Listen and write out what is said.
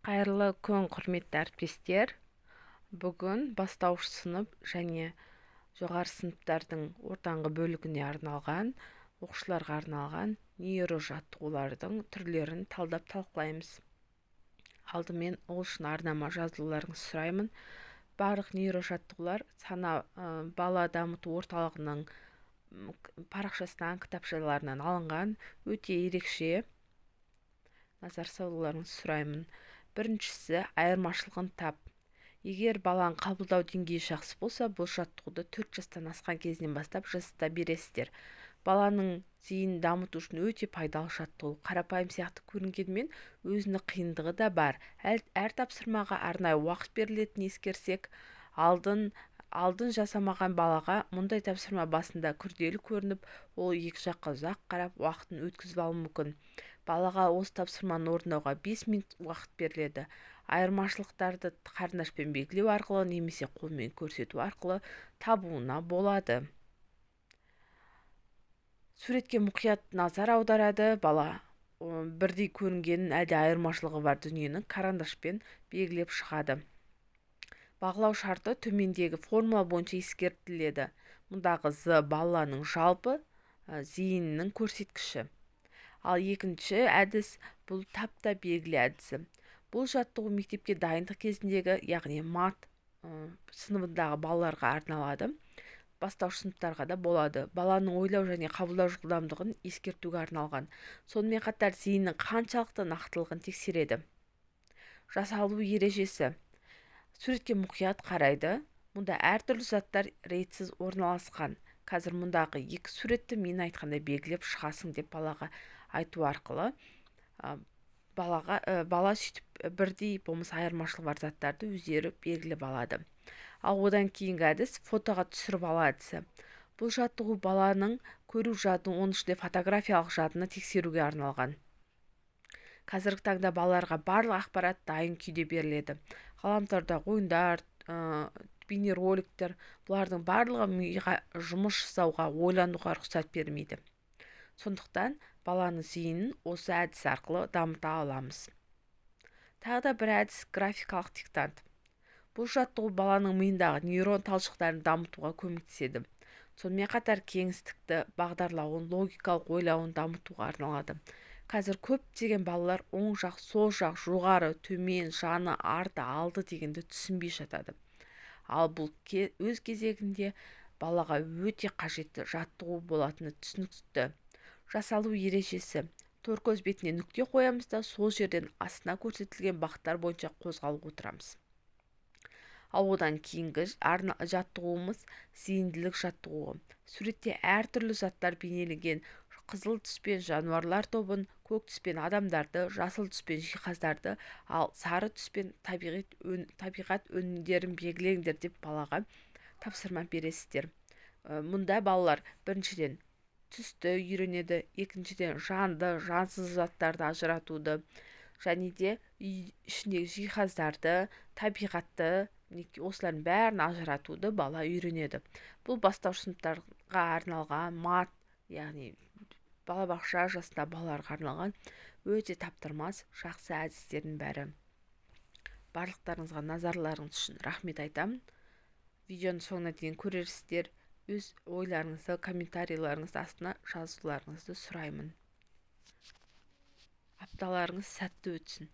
Қайырлы күн, құрметті әріптестер. Бүгін бастауыш сынып және жоғары сыныптардың ортаңғы бөлігіне арналған, оқушыларға арналған нейрожаттығулардың түрлерін талдап талқылаймыз. Алдымен ол үшін арнама жазылуларыңызды сұраймын. Барлық нейрожаттығулар бала дамыту орталығының парақшасынан, кітапшаларынан алынған, өте ерекше. Назар салуларыңызды сұраймын. Біріншісі, айырмашылығын тап. Егер баланың қабылдау деңгейі жақсы болса, бұл жаттығуды 4 жастан асқан кезінен бастап жасата бересіздер. Баланың зейінін дамыту үшін өте пайдалы жаттығу. Қарапайым сияқты көрінгенімен, өзінің қиындығы да бар. Әр тапсырмаға арнайы уақыт берілетінін ескерсек, алдын жасамаған балаға мұндай тапсырма басында күрделі көрініп, ол екі жаққа ұзақ қарап уақытын өткізіп алуы мүмкін. Балаға осы тапсырманы орындауға 5 минут уақыт беріледі. Айырмашылықтарды қарындашпен белгілеу арқылы немесе қолмен көрсету арқылы табуына болады. Суретке мұқият назар аударады. Бала бірдей көрінгенін, әлде айырмашылығы бар дүниені карандашпен белгілеп шығады. Бағалау шарты төмендегі формула бойынша ескертіледі. Мұндағы з баланың жалпы зейінінің көрсеткіші. Ал екінші әдіс бұл тапта белгілі әдісі. Бұл жаттығу мектепке дайындық кезіндегі, яғни мат сыныбындағы балаларға арналады. Бастауыш сыныптарға да болады. Баланың ойлау және қабылдау жылдамдығын ескертуге арналған. Сонымен қатар зейіннің қаншалықты нақтылығын тексереді. Жасалу ережесі. Суретке мұқият қарайды. Мұнда әртүрлі заттар ретсіз орналасқан. Қазір мұндағы екі суретті мен айтқандай белгілеп шығасың деп балаға айту арқылы бала сөйтіп бірдей болмаса айырмашылығы бар заттарды өздері белгілеп алады. Ал одан кейінгі әдіс фотоға түсіріп алу әдісі. Бұл жаттығу баланың көру жадын, оның ішінде фотографиялық жадыны тексеруге арналған. Қазіргі таңда балаларға барлық ақпарат дайын күйде беріледі. Ғаламтордағы ойындар, бейнероликтер, бұлардың барлығы миға жұмыс жасауға, ойлануға рұқсат бермейді. Сондықтан баланың зейінін осы әдіс арқылы дамыта аламыз. Тағы да бір әдіс графикалық диктант. Бұл жаттығу баланың миындағы нейрон талшықтарын дамытуға көмектеседі. Сонымен қатар кеңістікті бағдарлауын, логикалық ойлауын дамытуға арналады. Қазір көптеген балалар оң жақ, сол жақ, жоғары, төмен, жаны, арты, алды дегенді түсінбей жатады. Ал бұл өз кезегінде балаға өте қажетті жаттығу болатыны түсінікті. Жасалу ережесі. Торкөз бетіне нүкте қоямыз да сол жерден астына көрсетілген бағыттар бойынша қозғалып отырамыз. Ал одан кейінгі жаттығуымыз зейінділік жаттығуы. Суретте әртүрлі заттар бейнеленген. Қызыл түспен жануарлар тобын, көк түспен адамдарды, жасыл түспен жиһаздарды, ал сары түспен табиғат өнімдерін белгілеңдер деп балаға тапсырма бересіздер. Мұнда балалар біріншіден түсті үйренеді, екіншіден жанды, жансыз заттарды ажыратуды, және де үй ішіндегі жиһаздарды, табиғатты, осылардың бәрін ажыратуды бала үйренеді. Бұл бастауыш сыныптарға арналған мат, яғни балабақша жасында балаларға арналған өте таптырмас жақсы әдістердің бәрі. Барлықтарыңызға назарларыңыз үшін рахмет айтамын. Видеоның соңына дейін көрерсіздер. Өз ойларыңызды, комментарийларыңызды астына жазуларыңызды сұраймын. Апталарыңыз сәтті өтсін.